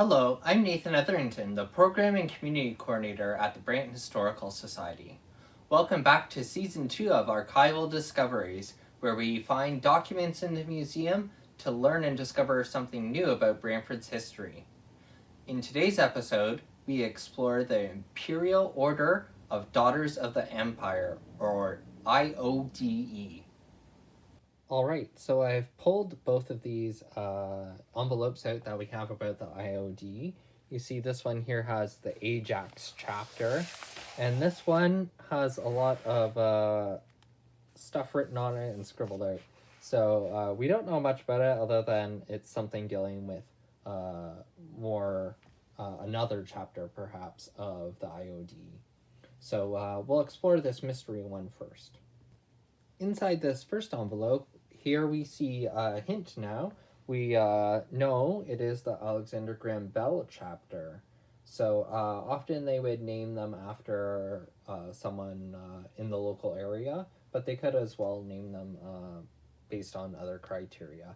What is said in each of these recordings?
Hello, I'm Nathan Etherington, the Program and Community Coordinator at the Brant Historical Society. Welcome back to Season 2 of Archival Discoveries, where we find documents in the museum to learn and discover something new about Brantford's history. In today's episode, we explore the Imperial Order of Daughters of the Empire, or IODE. Alright, so I've pulled both of these envelopes out that we have about the IOD. You see this one here has the Ajax chapter, and this one has a lot of stuff written on it and scribbled out. So we don't know much about it other than it's something dealing with another chapter perhaps of the IOD. So we'll explore this mystery one first. Inside this first envelope, here we see a hint now. We know it is the Alexander Graham Bell chapter. So often they would name them after someone in the local area, but they could as well name them based on other criteria,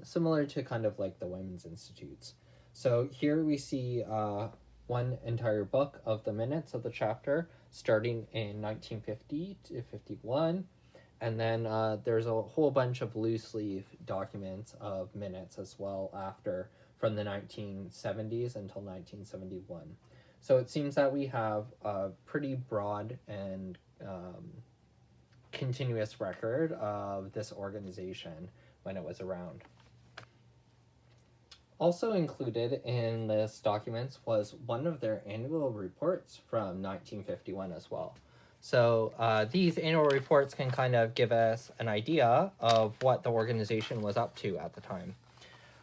similar to kind of like the Women's Institutes. So here we see one entire book of the minutes of the chapter starting in 1950 to 51. And then there's a whole bunch of loose leaf documents of minutes as well after, from the 1970s until 1971. So it seems that we have a pretty broad and continuous record of this organization when it was around. Also included in this documents was one of their annual reports from 1951 as well. So these annual reports can kind of give us an idea of what the organization was up to at the time.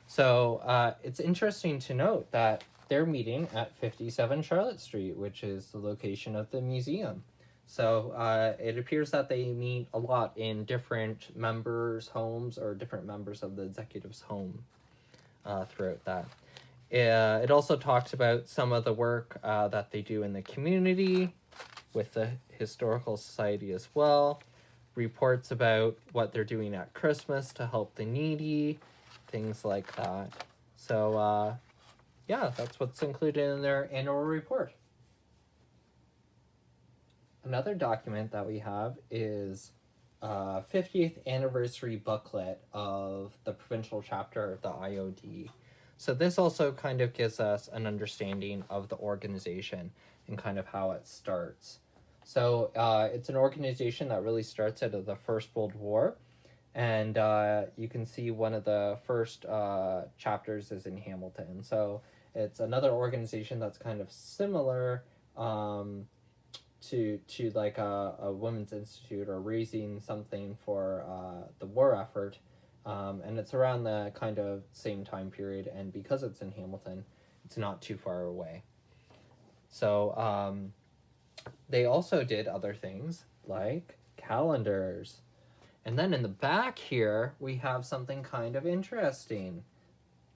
So it's interesting to note that they're meeting at 57 Charlotte Street, which is the location of the museum. So it appears that they meet a lot in different members' homes or different members of the executive's home throughout that. It also talks about some of the work that they do in the community with the Historical Society as well, reports about what they're doing at Christmas to help the needy, things like that. So yeah, that's what's included in their annual report. Another document that we have is a 50th anniversary booklet of the provincial chapter of the IOD. So this also kind of gives us an understanding of the organization and kind of how it starts. So it's an organization that really starts out of the First World War, and you can see one of the first chapters is in Hamilton. So it's another organization that's kind of similar to like a women's institute or raising something for the war effort, and it's around the kind of same time period, and because it's in Hamilton, it's not too far away. So they also did other things like calendars. And then in the back here, we have something kind of interesting.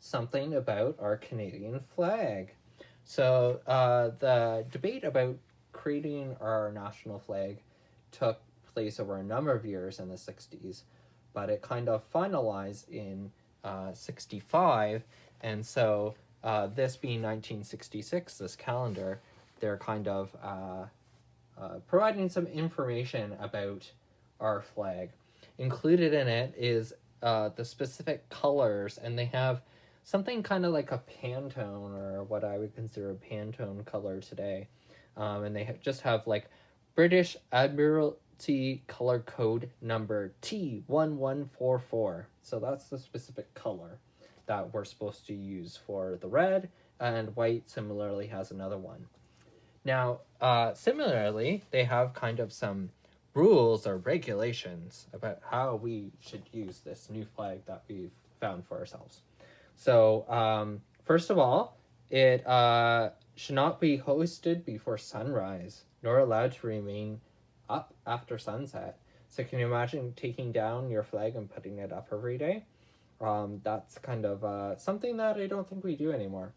Something about our Canadian flag. So the debate about creating our national flag took place over a number of years in the 60s, but it kind of finalized in 65. And so this being 1966, this calendar, they're kind of providing some information about our flag. Included in it is the specific colors, and they have something kind of like a Pantone, or what I would consider a Pantone color today. And they just have like British Admiralty color code number T1144. So that's the specific color that we're supposed to use for the red, and white similarly has another one. Now, similarly, they have kind of some rules or regulations about how we should use this new flag that we've found for ourselves. So, first of all, it should not be hoisted before sunrise, nor allowed to remain up after sunset. So can you imagine taking down your flag and putting it up every day? That's kind of something that I don't think we do anymore.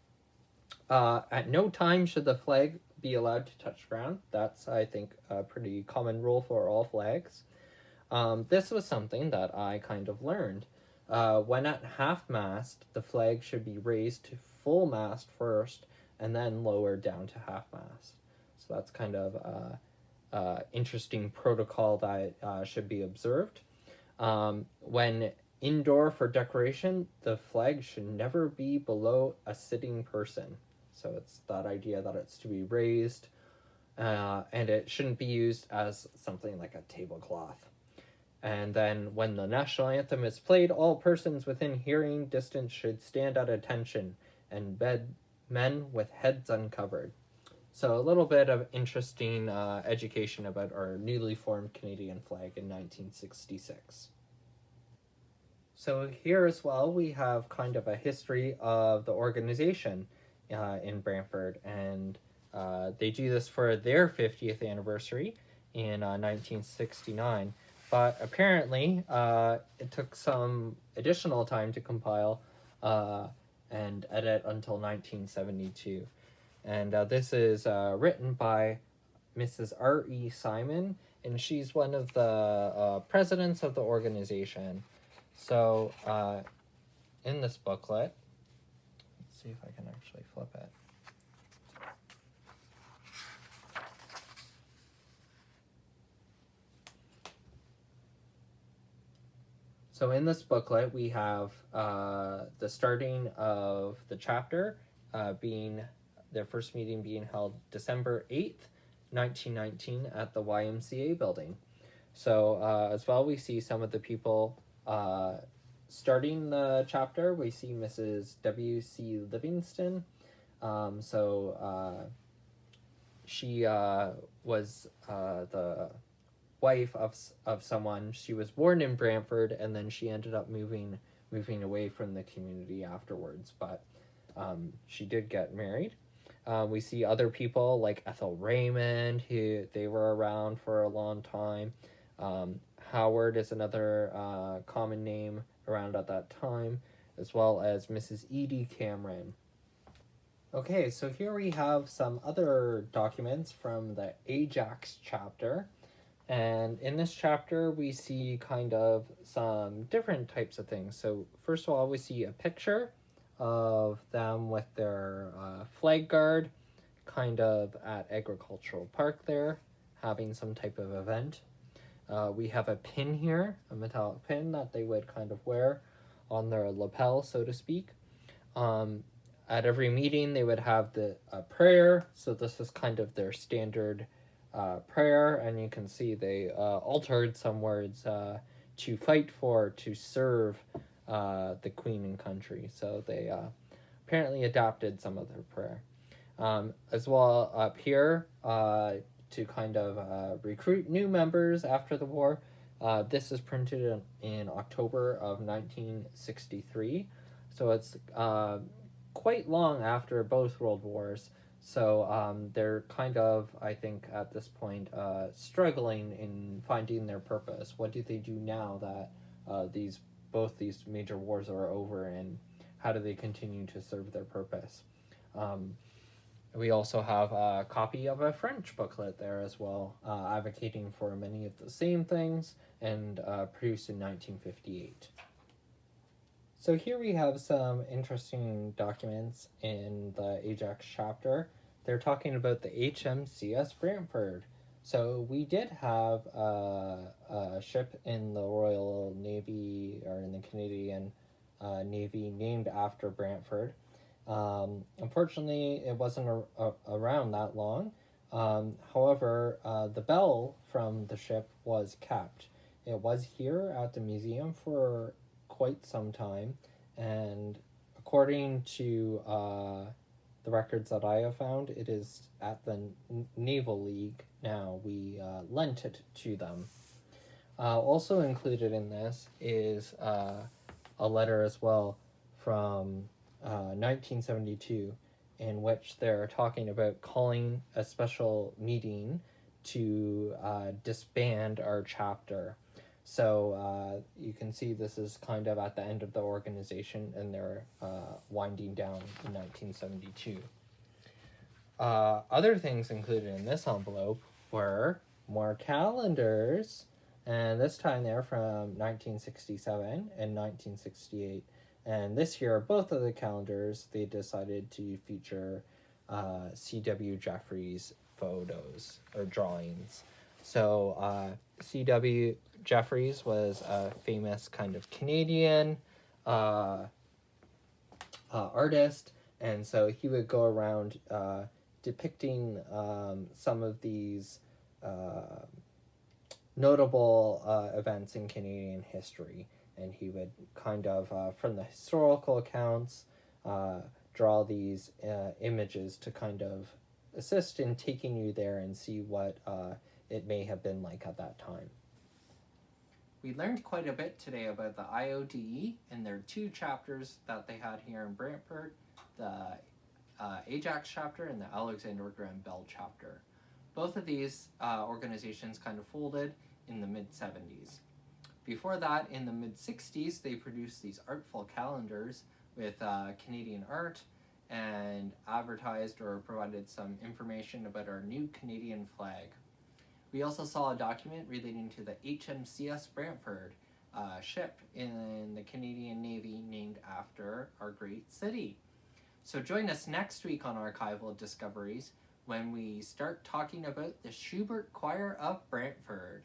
At no time should the flag be allowed to touch ground. That's, I think, a pretty common rule for all flags. This was something that I kind of learned. When at half-mast, the flag should be raised to full mast first and then lowered down to half mast. So that's kind of interesting protocol that should be observed. When indoor for decoration, the flag should never be below a sitting person. So it's that idea that it's to be raised, and it shouldn't be used as something like a tablecloth. And then when the national anthem is played, all persons within hearing distance should stand at attention and men with heads uncovered. So a little bit of interesting education about our newly formed Canadian flag in 1966. So here as well, we have kind of a history of the organization in Brantford, and they do this for their 50th anniversary in 1969. But apparently, it took some additional time to compile and edit until 1972. And this is written by Mrs. R.E. Simon, and she's one of the presidents of the organization. So in this booklet, let's see if I can actually flip it. So in this booklet, we have the starting of the chapter being their first meeting being held December 8th, 1919 at the YMCA building. So as well, we see some of the people starting the chapter. We see Mrs. W.C. Livingston. She was the wife of someone. She was born in Brantford, and then she ended up moving away from the community afterwards, but she did get married. We see other people like Ethel Raymond, who they were around for a long time. Howard is another common name around at that time, as well as Mrs. Edie Cameron. Okay, so here we have some other documents from the Ajax chapter. And in this chapter, we see kind of some different types of things. So first of all, we see a picture of them with their flag guard, kind of at Agricultural Park there, having some type of event. We have a pin here, a metallic pin that they would kind of wear on their lapel, so to speak. At every meeting, they would have a prayer. So this is kind of their standard prayer, and you can see they altered some words to fight for, to serve the Queen and country. So they apparently adopted some of their prayer. As well up here, to kind of recruit new members after the war. This is printed in October of 1963. So it's quite long after both World Wars. So they're kind of, I think, at this point, struggling in finding their purpose. What do they do now that both these major wars are over, and how do they continue to serve their purpose? We also have a copy of a French booklet there as well, advocating for many of the same things, and produced in 1958. So here we have some interesting documents in the Ajax chapter. They're talking about the HMCS Brantford. So we did have a ship in the Royal Navy, or in the Canadian Navy, named after Brantford. Unfortunately, it wasn't around that long. However, the bell from the ship was kept. It was here at the museum for quite some time, and according to the records that I have found, it is at the Naval League now. We lent it to them. Also included in this is a letter as well from 1972, in which they're talking about calling a special meeting to disband our chapter. So you can see this is kind of at the end of the organization, and they're winding down in 1972. Other things included in this envelope were more calendars, and this time they're from 1967 and 1968. And this year, both of the calendars, they decided to feature C.W. Jeffries photos or drawings. So C.W. Jeffries was a famous kind of Canadian artist, and so he would go around depicting some of these notable events in Canadian history. And he would kind of, from the historical accounts, draw these images to kind of assist in taking you there and see what it may have been like at that time. We learned quite a bit today about the Iode and their 2 chapters that they had here in Brantford, the Ajax chapter and the Alexander Graham Bell chapter. Both of these organizations kind of folded in the mid-70s. Before that, in the mid-60s, they produced these artful calendars with Canadian art and advertised or provided some information about our new Canadian flag. We also saw a document relating to the HMCS Brantford ship in the Canadian Navy named after our great city. So join us next week on Archival Discoveries when we start talking about the Schubert Choir of Brantford.